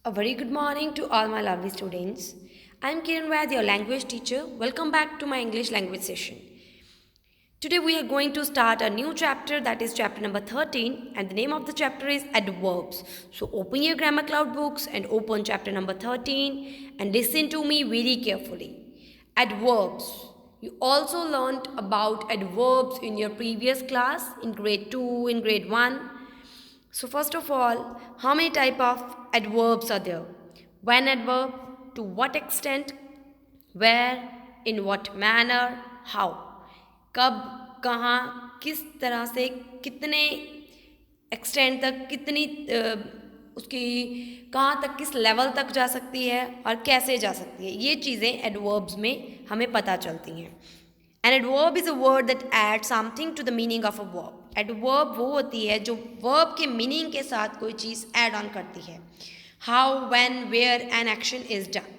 A very good morning to all my lovely students. I am Kiran Vaid, your language teacher. Welcome back to my English language session. Today we are going to start a new chapter, that is chapter number 13, and the name of the chapter is adverbs. So open your grammar cloud books and open chapter number 13 and listen to me very carefully. Adverbs. You also learnt about adverbs in your previous class in grade 2, in grade 1. So first of all, how many type of adverbs are there? When adverb, to what extent, where, in what manner, how. कब, कहाँ, किस तरह से, कितने extend तक, कितनी उसकी कहाँ तक, किस लेवल तक जा सकती है और कैसे जा सकती है, ये चीज़ें एडवर्ब्स में हमें पता चलती हैं. An adverb is a word that adds something to the meaning of a verb. Adverb वो होती है जो verb के meaning के साथ कोई चीज़ add on करती है. How, when, where an action is done.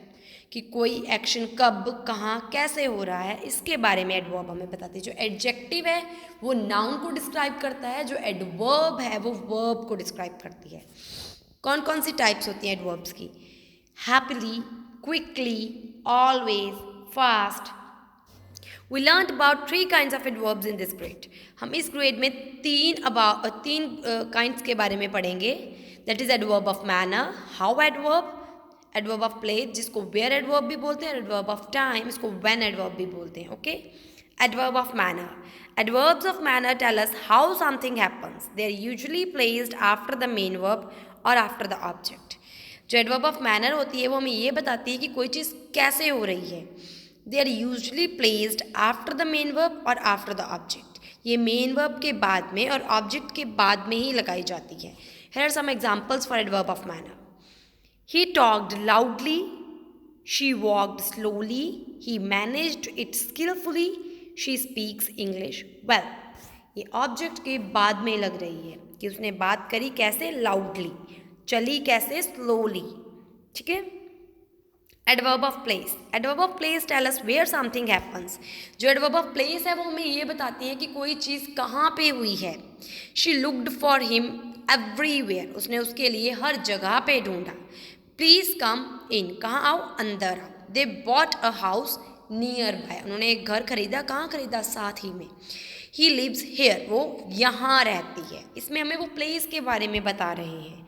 कि कोई एक्शन कब, कहाँ, कैसे हो रहा है, इसके बारे में एडवर्ब हमें बताती है. जो एडजेक्टिव है वो नाउन को डिस्क्राइब करता है, जो एडवर्ब है वो वर्ब को डिस्क्राइब करती है. कौन कौन सी टाइप्स होती हैं एडवर्ब्स की? Happily, quickly, always, fast. We learnt about 3 kinds of adverbs in this grade. हम इस ग्रेड में तीन kinds के बारे में पढ़ेंगे. That is adverb of manner, how adverb, adverb of place जिसको where adverb भी बोलते हैं, adverb of time इसको when adverb भी बोलते हैं. Okay? Adverb of manner. Adverbs of manner tell us how something happens. They are usually placed after the main verb or after the object. जो adverb of manner होती है वो हमें ये बताती है कि कोई चीज़ कैसे हो रही है. They are usually placed after the main verb or after the object. ये main verb के बाद में और object के बाद में ही लगाई जाती है. Here are some examples for adverb of manner. He talked loudly. She walked slowly. He managed it skillfully. She speaks English well. ये object के बाद में लग रही है कि उसने बात करी कैसे, loudly, चली कैसे, slowly. ठीक है. Adverb of place. Adverb of place tell us where something happens. जो adverb of place है वो हमें ये बताती है कि कोई चीज़ कहाँ पे हुई है. She looked for him everywhere. उसने उसके लिए हर जगह पे ढूंढा. Please come in. कहाँ आओ, अंदर आओ. They bought a house nearby. उन्होंने एक घर खरीदा. कहाँ खरीदा, साथ ही में. He lives here. वो यहाँ रहती है. इसमें हमें वो place के बारे में बता रहे हैं.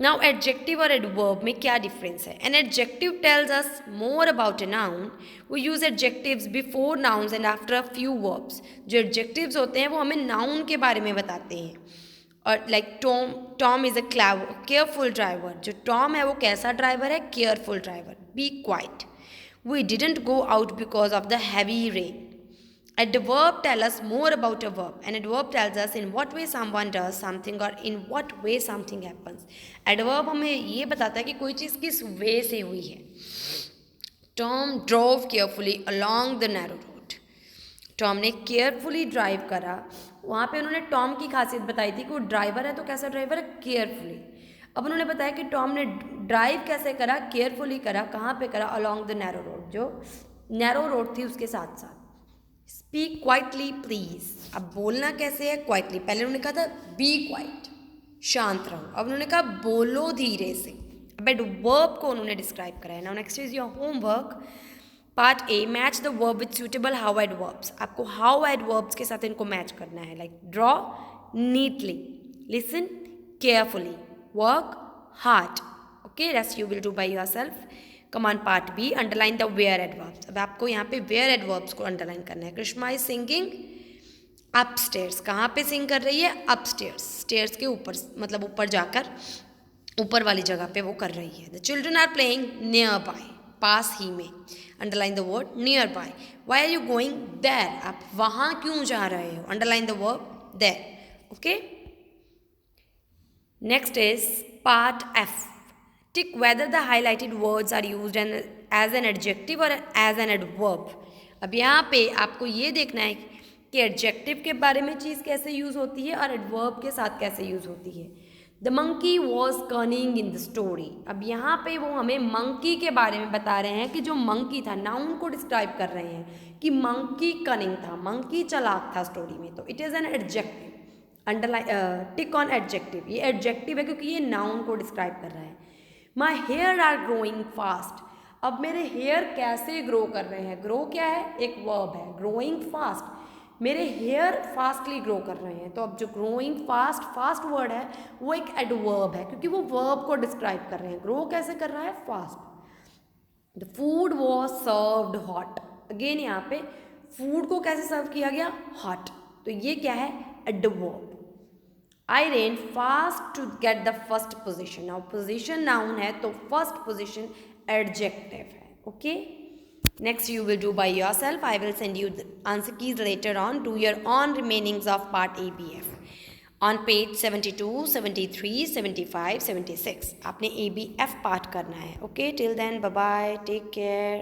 Now adjective और adverb में क्या difference है? An adjective tells us more about a noun. We use adjectives before nouns and after a few verbs. जो adjectives होते हैं वो हमें noun के बारे में बताते हैं. और like Tom is a careful driver. जो Tom है वो कैसा driver है? Careful driver. Be quiet. We didn't go out because of the heavy rain. Adverb tell us more about a verb. An adverb tells us in what way someone does something or in what way something happens. Adverb हमें ये बताता है कि कोई चीज़ किस वे से हुई है. Tom drove carefully along the narrow road. Tom ने carefully drive करा. वहाँ पे उन्होंने Tom की खासियत बताई थी कि वो ड्राइवर है तो कैसा ड्राइवर है, carefully. अब उन्होंने बताया कि Tom ने ड्राइव कैसे करा, carefully करा. कहाँ पे करा, along the narrow road. जो narrow road थी उसके साथ साथ. Speak quietly please. अब बोलना कैसे है, क्वाइटली. पहले उन्होंने कहा था बी क्वाइट, शांत रहो. अब उन्होंने कहा बोलो धीरे से. अब एडवर्ब को उन्होंने डिस्क्राइब करा है. Now next is your homework. Part A, match the verb with suitable how adverbs. आपको हाउ एडवर्ब्स के साथ इनको मैच करना है. Like draw neatly, listen carefully, work hard. Okay, rest you will do by yourself. Command part B, underline the where adverbs. अब आपको यहाँ पे वेयर एडवर्ब्स को अंडरलाइन करना है. Krishna is singing upstairs. कहाँ पे सिंग कर रही है, अपस्टेयर्स. स्टेयर्स के ऊपर, मतलब ऊपर जाकर, ऊपर वाली जगह पे वो कर रही है. The children are playing nearby, पास ही में. Underline the word nearby. Why are you going there. आप वहाँ क्यों जा रहे हो. Underline the verb there. Okay, next is part F. Tick whether the highlighted words are used as an adjective or as an adverb. अब यहाँ पे आपको ये देखना है कि adjective के बारे में चीज़ कैसे यूज़ होती है और adverb के साथ कैसे यूज़ होती है. The monkey was cunning in the story. अब यहाँ पे वो हमें monkey के बारे में बता रहे हैं कि जो monkey था, noun को describe कर रहे हैं कि monkey cunning था, monkey चालाक था स्टोरी में. तो it is an adjective. Underline tick on adjective. ये एडजेक्टिव है क्योंकि ये नाउन को डिस्क्राइब कर रहा है. My hair are growing fast. अब मेरे हेयर कैसे ग्रो कर रहे हैं, ग्रो क्या है, एक वर्ब है, ग्रोइंग फास्ट, मेरे हेयर फास्टली ग्रो कर रहे हैं। तो अब जो ग्रोइंग फास्ट, फास्ट वर्ड है वो एक एडवर्ब है, क्योंकि वो वर्ब को डिस्क्राइब कर रहे हैं। ग्रो कैसे कर रहा है, fast. The food was served hot. Again यहाँ पे फूड को कैसे सर्व किया गया, हॉट। तो ये क्या है, adverb. I ran fast to get the first position. अब पोजिशन नाउन है तो फर्स्ट पोजिशन एडजेक्टिव है। Okay, next you will do by yourself. I will send you the answer keys later on. Do your own remainings of part ABF on page 72, 73, 75, 76. आपने ABF part करना है. Okay, till then bye bye, take care.